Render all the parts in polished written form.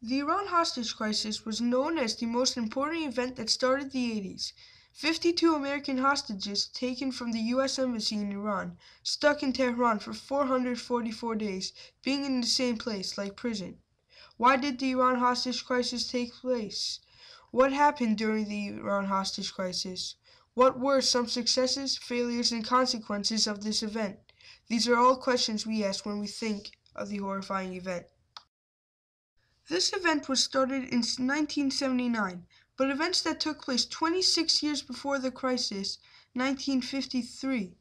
The Iran hostage crisis was known as the most important event that started the 80s. 52 American hostages taken from the U.S. Embassy in Iran, stuck in Tehran for 444 days, being in the same place, like prison. Why did the Iran hostage crisis take place? What happened during the Iran hostage crisis? What were some successes, failures, and consequences of this event? These are all questions we ask when we think of the horrifying event. This event was started in 1979, but events that took place 26 years before the crisis, 1953,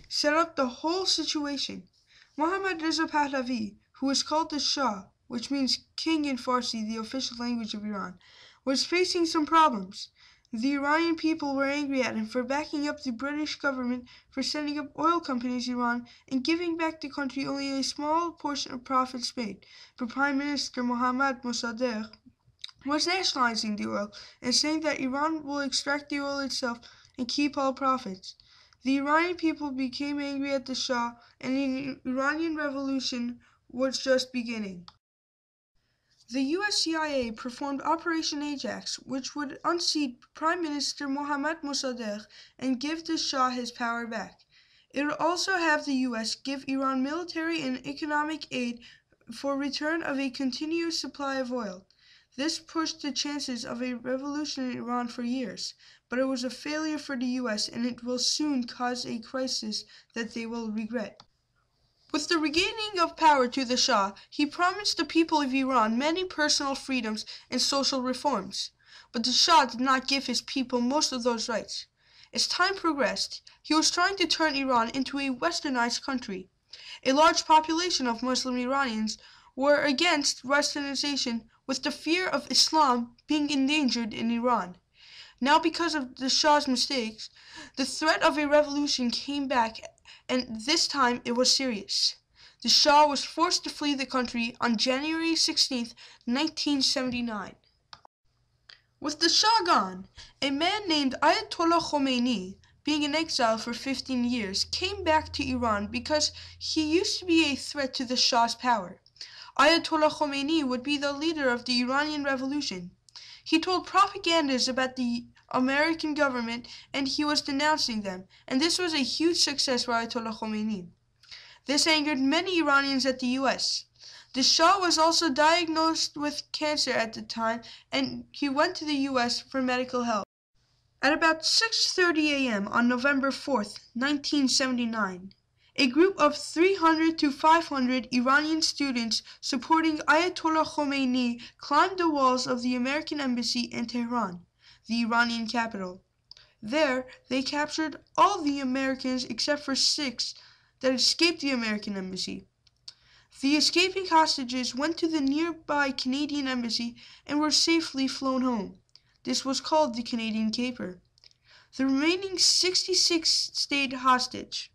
set up the whole situation. Mohammad Reza Pahlavi, who was called the Shah, which means king in Farsi, the official language of Iran, was facing some problems. The Iranian people were angry at him for backing up the British government for setting up oil companies in Iran and giving back the country only a small portion of profits made. But Prime Minister Mohammad Mossadegh was nationalizing the oil and saying that Iran will extract the oil itself and keep all profits. The Iranian people became angry at the Shah, and an Iranian revolution was just beginning. The US CIA performed Operation Ajax, which would unseat Prime Minister Mohammad Mossadegh and give the Shah his power back. It would also have the US give Iran military and economic aid for return of a continuous supply of oil. This pushed the chances of a revolution in Iran for years, but it was a failure for the US, and it will soon cause a crisis that they will regret. With the regaining of power to the Shah, he promised the people of Iran many personal freedoms and social reforms. But the Shah did not give his people most of those rights. As time progressed, he was trying to turn Iran into a westernized country. A large population of Muslim Iranians were against westernization, with the fear of Islam being endangered in Iran. Now, because of the Shah's mistakes, the threat of a revolution came back, and this time it was serious. The Shah was forced to flee the country on January 16, 1979. With the Shah gone, a man named Ayatollah Khomeini, being in exile for 15 years, came back to Iran because he used to be a threat to the Shah's power. Ayatollah Khomeini would be the leader of the Iranian Revolution. He told propagandas about the American government, and he was denouncing them, and this was a huge success for Ayatollah Khomeini. This angered many Iranians at the US. The Shah was also diagnosed with cancer at the time, and he went to the US for medical help. At about 6:30 a.m. on November 4th, 1979, a group of 300 to 500 Iranian students supporting Ayatollah Khomeini climbed the walls of the American embassy in Tehran, the Iranian capital. There, they captured all the Americans except for 6 that escaped the American embassy. The escaping hostages went to the nearby Canadian embassy and were safely flown home. This was called the Canadian Caper. The remaining 66 stayed hostage.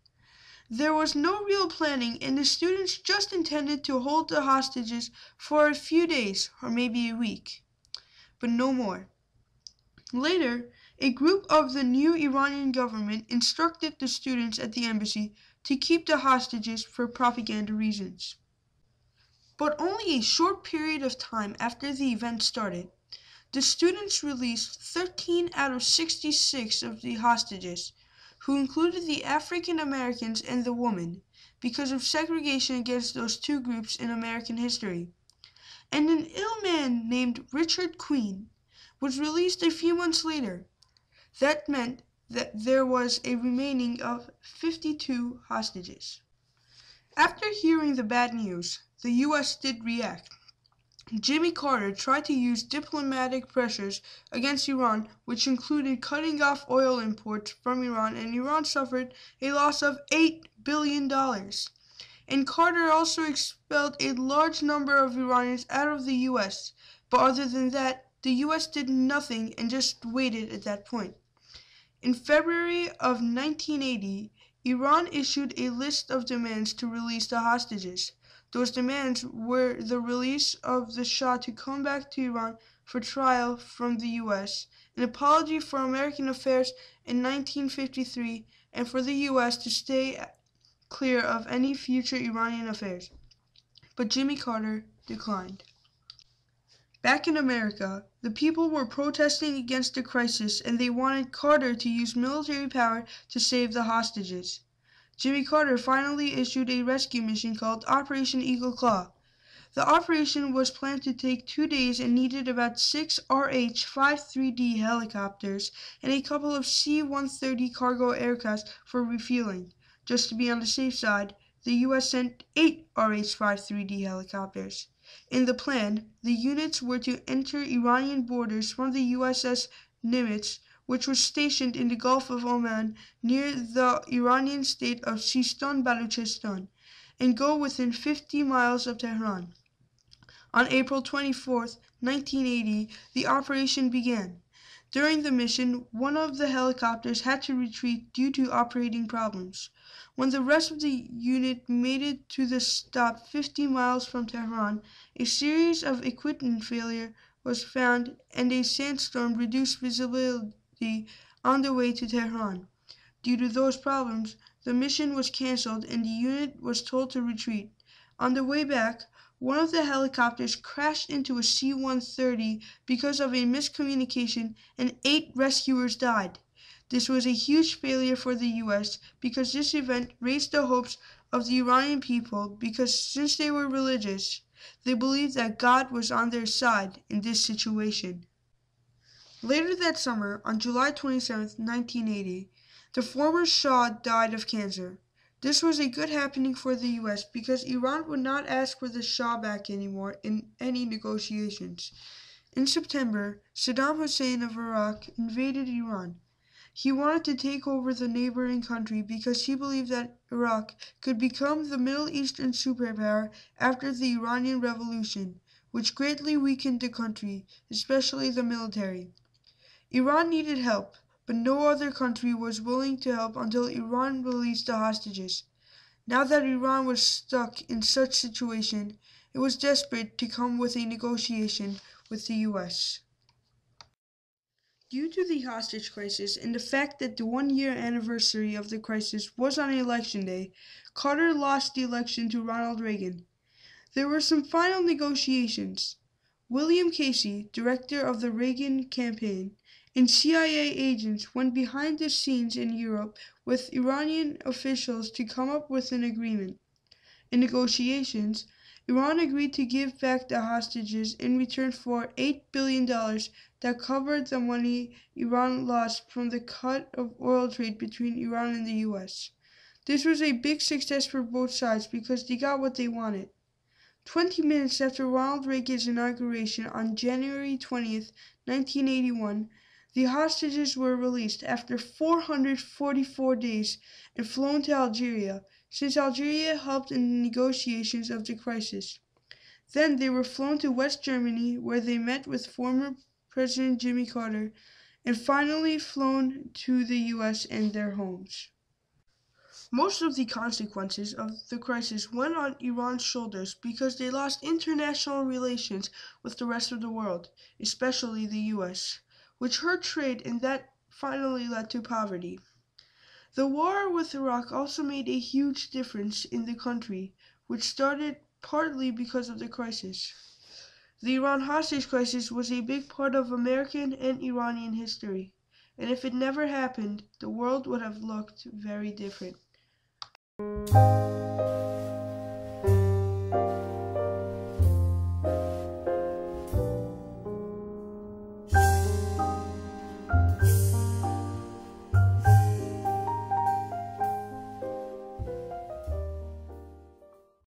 There was no real planning, and the students just intended to hold the hostages for a few days or maybe a week, but no more. Later, a group of the new Iranian government instructed the students at the embassy to keep the hostages for propaganda reasons. But only a short period of time after the event started, the students released 13 out of 66 of the hostages, who included the African Americans and the woman, because of segregation against those two groups in American history. And an ill man named Richard Queen was released a few months later. That meant that there was a remaining of 52 hostages. After hearing the bad news, the US did react. Jimmy Carter tried to use diplomatic pressures against Iran, which included cutting off oil imports from Iran, and Iran suffered a loss of $8 billion. And Carter also expelled a large number of Iranians out of the US, but other than that, the US did nothing and just waited at that point. In February of 1980, Iran issued a list of demands to release the hostages. Those demands were the release of the Shah to come back to Iran for trial from the US, an apology for American affairs in 1953, and for the US to stay clear of any future Iranian affairs. But Jimmy Carter declined. Back in America, the people were protesting against the crisis and they wanted Carter to use military power to save the hostages. Jimmy Carter finally issued a rescue mission called Operation Eagle Claw. The operation was planned to take 2 days and needed about 6 RH-53D helicopters and a couple of C-130 cargo aircraft for refueling. Just to be on the safe side, the U.S. sent 8 RH-53D helicopters. In the plan, the units were to enter Iranian borders from the USS Nimitz, which was stationed in the Gulf of Oman near the Iranian state of Sistan-Baluchistan, and go within 50 miles of Tehran. On April 24, 1980, the operation began. During the mission, one of the helicopters had to retreat due to operating problems. When the rest of the unit made it to the stop 50 miles from Tehran, a series of equipment failure was found and a sandstorm reduced visibility on the way to Tehran. Due to those problems, the mission was cancelled and the unit was told to retreat. On the way back, one of the helicopters crashed into a C-130 because of a miscommunication and 8 rescuers died. This was a huge failure for the US because this event raised the hopes of the Iranian people because since they were religious, they believed that God was on their side in this situation. Later that summer, on July 27, 1980, the former Shah died of cancer. This was a good happening for the US because Iran would not ask for the Shah back anymore in any negotiations. In September, Saddam Hussein of Iraq invaded Iran. He wanted to take over the neighboring country because he believed that Iraq could become the Middle Eastern superpower after the Iranian Revolution, which greatly weakened the country, especially the military. Iran needed help, but no other country was willing to help until Iran released the hostages. Now that Iran was stuck in such situation, it was desperate to come with a negotiation with the US. Due to the hostage crisis and the fact that the 1-year anniversary of the crisis was on election day, Carter lost the election to Ronald Reagan. There were some final negotiations. William Casey, director of the Reagan campaign, and CIA agents went behind the scenes in Europe with Iranian officials to come up with an agreement. In negotiations, Iran agreed to give back the hostages in return for $8 billion that covered the money Iran lost from the cut of oil trade between Iran and the US. This was a big success for both sides because they got what they wanted. 20 minutes after Ronald Reagan's inauguration on January 20, 1981, the hostages were released after 444 days and flown to Algeria, since Algeria helped in the negotiations of the crisis. Then they were flown to West Germany, where they met with former President Jimmy Carter, and finally flown to the US and their homes. Most of the consequences of the crisis went on Iran's shoulders because they lost international relations with the rest of the world, especially the US, which hurt trade and that finally led to poverty. The war with Iraq also made a huge difference in the country, which started partly because of the crisis. The Iran hostage crisis was a big part of American and Iranian history, and if it never happened, the world would have looked very different.